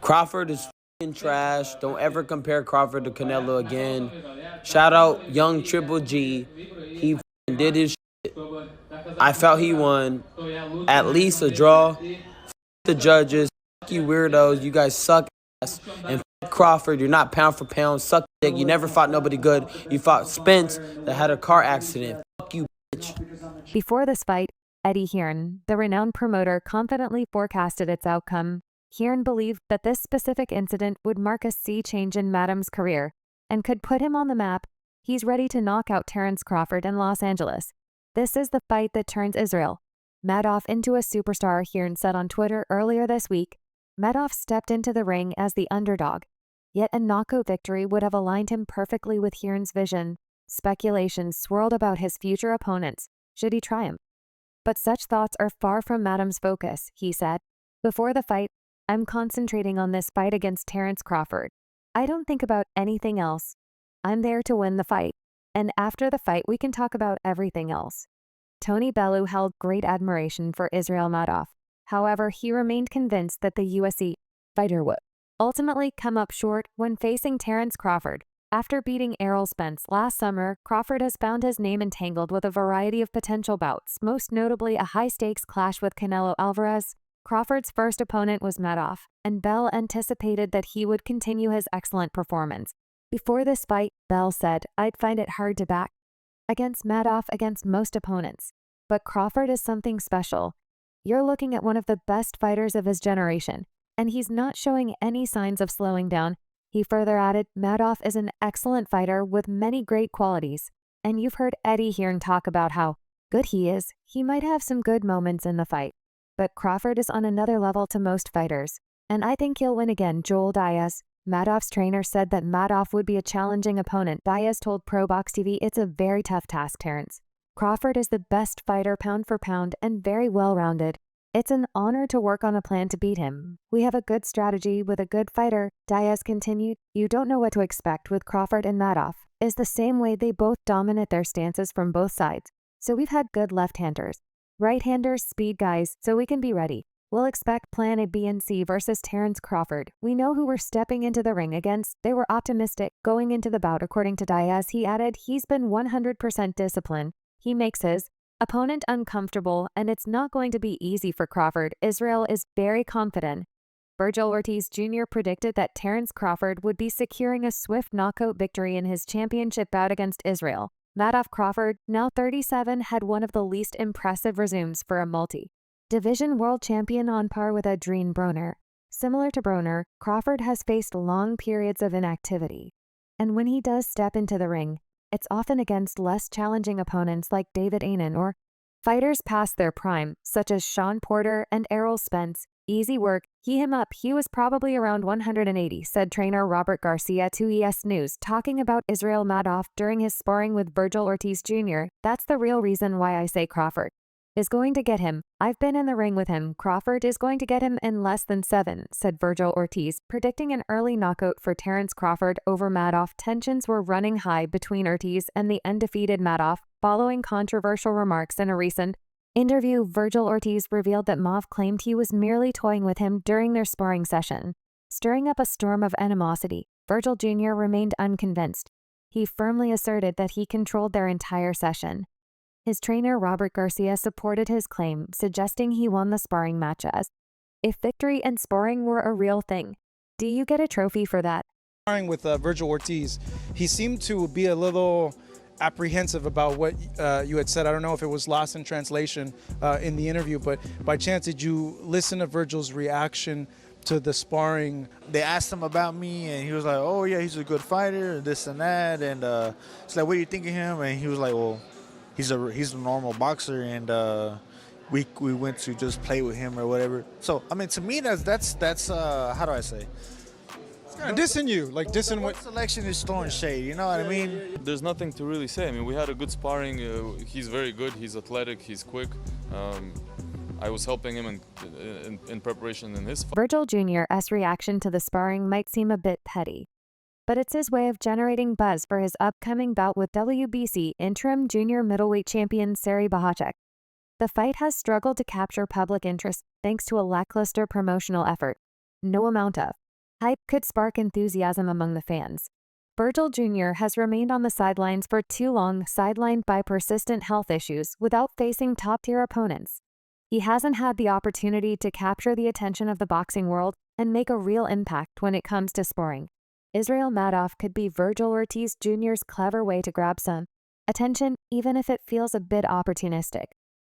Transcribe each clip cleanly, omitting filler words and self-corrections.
Crawford is f***ing trash. Don't ever compare Crawford to Canelo again. Shout out young Triple G. He f***ing did his shit. I felt he won. At least a draw. The judges. You weirdos. You guys suck ass. And Crawford, you're not pound for pound. Suck dick. You never fought nobody good. You fought Spence that had a car accident. Fuck you, bitch. Before this fight, Eddie Hearn, the renowned promoter, confidently forecasted its outcome. Hearn believed that this specific incident would mark a sea change in Madrim's career and could put him on the map. He's ready to knock out Terence Crawford in Los Angeles. This is the fight that turns Israil Madrimov into a superstar, Hearn said on Twitter earlier this week. Madrimov stepped into the ring as the underdog, yet a knockout victory would have aligned him perfectly with Hearn's vision. Speculation swirled about his future opponents, should he triumph. But such thoughts are far from Madrim's focus, he said. Before the fight, I'm concentrating on this fight against Terence Crawford. I don't think about anything else. I'm there to win the fight, and after the fight we can talk about everything else. Tony Bellew held great admiration for Israil Madrimov. However, he remained convinced that the UFC fighter would ultimately come up short when facing Terence Crawford. After beating Errol Spence last summer, Crawford has found his name entangled with a variety of potential bouts, most notably a high-stakes clash with Canelo Alvarez. Crawford's first opponent was Madrimov, and Bell anticipated that he would continue his excellent performance. Before this fight, Bell said, "I'd find it hard to back against Madrimov against most opponents. But Crawford is something special. You're looking at one of the best fighters of his generation, and he's not showing any signs of slowing down." He further added, "Madrimov is an excellent fighter with many great qualities, and you've heard Eddie Hearn talk about how good he is. He might have some good moments in the fight. But Crawford is on another level to most fighters, and I think he'll win again." Joel Diaz, Madrimov's trainer, said that Madrimov would be a challenging opponent. Diaz told Pro Box TV, "It's a very tough task, Terence. Crawford is the best fighter pound for pound and very well-rounded. It's an honor to work on a plan to beat him. We have a good strategy with a good fighter." Diaz continued, "You don't know what to expect with Crawford and Madrimov. Is the same way they both dominate their stances from both sides. So we've had good left-handers, right-handers, speed guys, so we can be ready. We'll expect plan A, B, and C versus Terence Crawford. We know who we're stepping into the ring against." They were optimistic going into the bout, according to Diaz. He added, "He's been 100% disciplined. He makes his opponent uncomfortable, and it's not going to be easy for Crawford. Israil is very confident." Virgil Ortiz Jr. predicted that Terence Crawford would be securing a swift knockout victory in his championship bout against Israil. Madrimov. Crawford, now 37, had one of the least impressive resumes for a multi-division world champion, on par with Adrien Broner. Similar to Broner, Crawford has faced long periods of inactivity, and when he does step into the ring, it's often against less challenging opponents like David Ainen or fighters past their prime, such as Shawn Porter and Errol Spence. "Easy work. Him up. He was probably around 180, said trainer Robert Garcia to ES News, talking about Israil Madrimov during his sparring with Virgil Ortiz Jr. "That's the real reason why I say Crawford is going to get him. I've been in the ring with him. Crawford is going to get him in less than 7, said Virgil Ortiz, predicting an early knockout for Terence Crawford over Madrimov. Tensions were running high between Ortiz and the undefeated Madrimov following controversial remarks in a recent interview. Virgil Ortiz revealed that Madrimov claimed he was merely toying with him during their sparring session, stirring up a storm of animosity. Virgil Jr. remained unconvinced. He firmly asserted that he controlled their entire session. His trainer Robert Garcia supported his claim, suggesting he won the sparring match as if victory and sparring were a real thing. "Do you get a trophy for that?" Sparring with Virgil Ortiz, he seemed to be a little apprehensive about what you had said. I don't know if it was lost in translation in the interview, but by chance did you listen to Virgil's reaction to the sparring? They asked him about me, and he was like, "Oh yeah, he's a good fighter, this and that," and it's like, "What do you think of him?" And he was like, "Well, he's a normal boxer, and we went to just play with him or whatever." So I mean, to me, that's how do I say? Dissing you, like dissing what selection is throwing shade. You know what I mean? There's nothing to really say. I mean, we had a good sparring. He's very good. He's athletic. He's quick. I was helping him in preparation in his fight. Virgil Jr.'s reaction to the sparring might seem a bit petty, but it's his way of generating buzz for his upcoming bout with WBC interim junior middleweight champion Serhiy Bohacek. The fight has struggled to capture public interest thanks to a lackluster promotional effort. No amount of Hype could spark enthusiasm among the fans. Virgil Jr. has remained on the sidelines for too long, sidelined by persistent health issues without facing top-tier opponents. He hasn't had the opportunity to capture the attention of the boxing world and make a real impact when it comes to sparring. Israil Madrimov could be Virgil Ortiz Jr.'s clever way to grab some attention, even if it feels a bit opportunistic.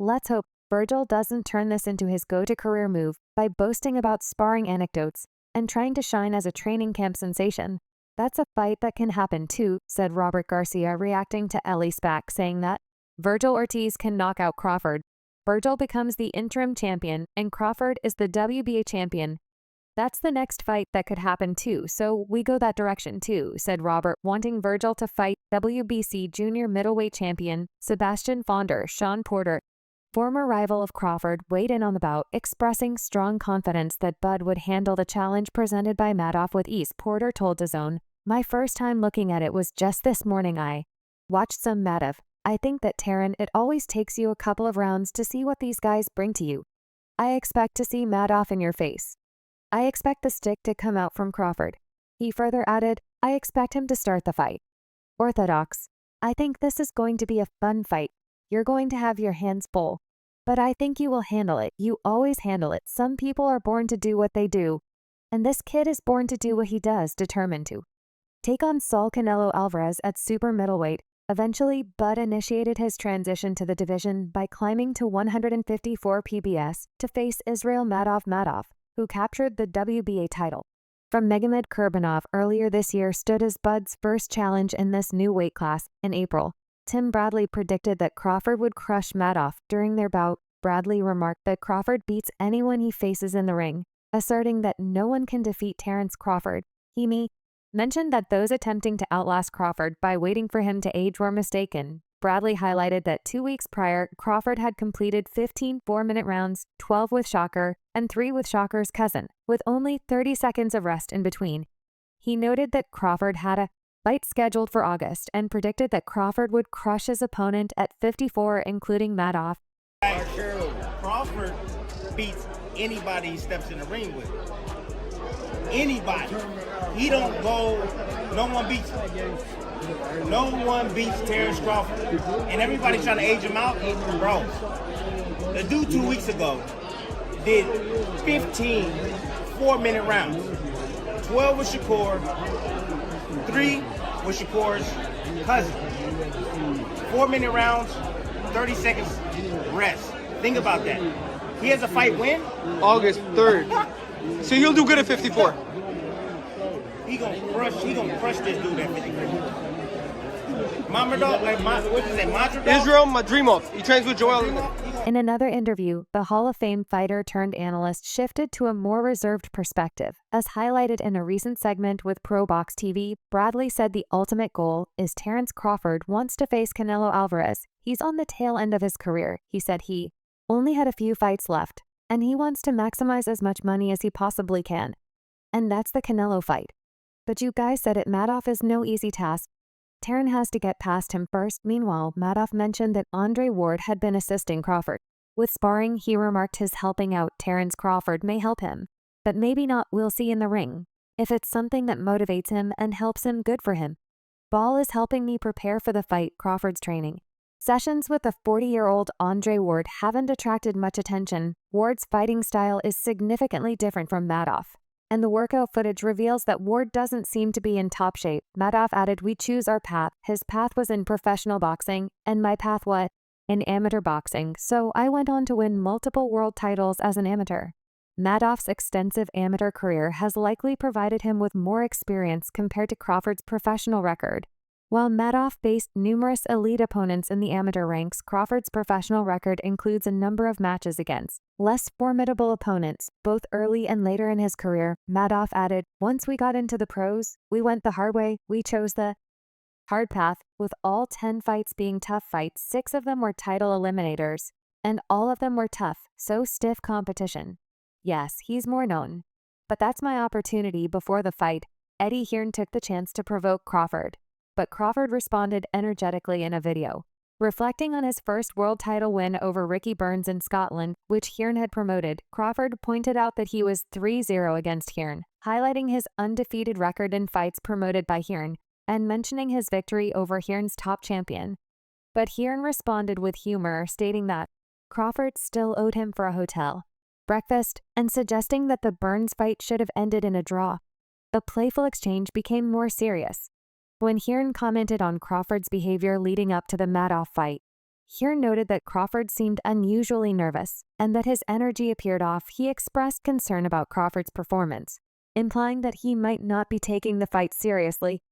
Let's hope Virgil doesn't turn this into his go-to-career move by boasting about sparring anecdotes and trying to shine as a training camp sensation. That's a fight that can happen too, said Robert Garcia, reacting to Ellie Spack, saying that Virgil Ortiz can knock out Crawford. Virgil becomes the interim champion and Crawford is the WBA champion. That's the next fight that could happen too, so we go that direction too, said Robert, wanting Virgil to fight WBC junior middleweight champion Sebastian Fonder. Shawn Porter, former rival of Crawford, weighed in on the bout, expressing strong confidence that Bud would handle the challenge presented by Madrimov with ease. Porter told DAZN, "My first time looking at it was just this morning. I watched some Madrimov. I think that Terran, it always takes you a couple of rounds to see what these guys bring to you. I expect to see Madrimov in your face. I expect the stick to come out from Crawford." He further added, "I expect him to start the fight. Orthodox, I think this is going to be a fun fight. You're going to have your hands full. But I think you will handle it. You always handle it. Some people are born to do what they do. And this kid is born to do what he does, determined to take on Saul Canelo Alvarez at super middleweight. Eventually, Bud initiated his transition to the division by climbing to 154 PBS to face Israil Madrimov, who captured the WBA title. From Magomed Kurbanov earlier this year stood as Bud's first challenge in this new weight class. In April, Tim Bradley predicted that Crawford would crush Madrimov during their bout. Bradley remarked that Crawford beats anyone he faces in the ring, asserting that no one can defeat Terence Crawford. He mentioned that those attempting to outlast Crawford by waiting for him to age were mistaken. Bradley highlighted that 2 weeks prior, Crawford had completed 15 4-minute rounds, 12 with Shocker, and 3 with Shocker's cousin, with only 30 seconds of rest in between. He noted that Crawford had a fight scheduled for August and predicted that Crawford would crush his opponent at 54, including Madrimov. Crawford beats anybody he steps in the ring with. Anybody. He don't go, no one beats him. No one beats Terence Crawford. And everybody's trying to age him out. Bro, the dude 2 weeks ago did 15 4-minute rounds. 12 with Shakur, 3 with Shakur's cousin. 4-minute rounds, 30 seconds rest. Think about that. He has a fight when? August 3rd. So he'll do good at 54. He gonna crush this dude at 54. Israil Madrimov. He trains with Joel. In another interview, the Hall of Fame fighter turned analyst shifted to a more reserved perspective. As highlighted in a recent segment with Pro Box TV, Bradley said the ultimate goal is Terence Crawford wants to face Canelo Alvarez. He's on the tail end of his career. He said he only had a few fights left, and he wants to maximize as much money as he possibly can. And that's the Canelo fight. But you guys said it, Madrimov is no easy task. Terran has to get past him first. Meanwhile, Madrimov mentioned that Andre Ward had been assisting Crawford. With sparring, he remarked his helping out Terence Crawford may help him, but maybe not. We'll see in the ring. If it's something that motivates him and helps him, good for him. Ball is helping me prepare for the fight, Crawford's training. Sessions with the 40-year-old Andre Ward haven't attracted much attention. Ward's fighting style is significantly different from Madrimov, and the workout footage reveals that Ward doesn't seem to be in top shape. Madrimov added, "We choose our path. His path was in professional boxing, and my path was in amateur boxing, so I went on to win multiple world titles as an amateur." Madrimov's extensive amateur career has likely provided him with more experience compared to Crawford's professional record. While Madrimov faced numerous elite opponents in the amateur ranks, Crawford's professional record includes a number of matches against less formidable opponents, both early and later in his career. Madrimov added, "Once we got into the pros, we went the hard way. We chose the hard path, with all 10 fights being tough fights. 6 of them were title eliminators, and all of them were tough, so stiff competition. Yes, he's more known. But that's my opportunity before the fight." Eddie Hearn took the chance to provoke Crawford, but Crawford responded energetically in a video. Reflecting on his first world title win over Ricky Burns in Scotland, which Hearn had promoted, Crawford pointed out that he was 3-0 against Hearn. highlighting his undefeated record in fights promoted by Hearn and mentioning his victory over Hearn's top champion. But Hearn responded with humor, stating that Crawford still owed him for a hotel, breakfast, and suggesting that the Burns fight should have ended in a draw. The playful exchange became more serious. When Hearn commented on Crawford's behavior leading up to the Madoff fight, Hearn noted that Crawford seemed unusually nervous and that his energy appeared off. He expressed concern about Crawford's performance, implying that he might not be taking the fight seriously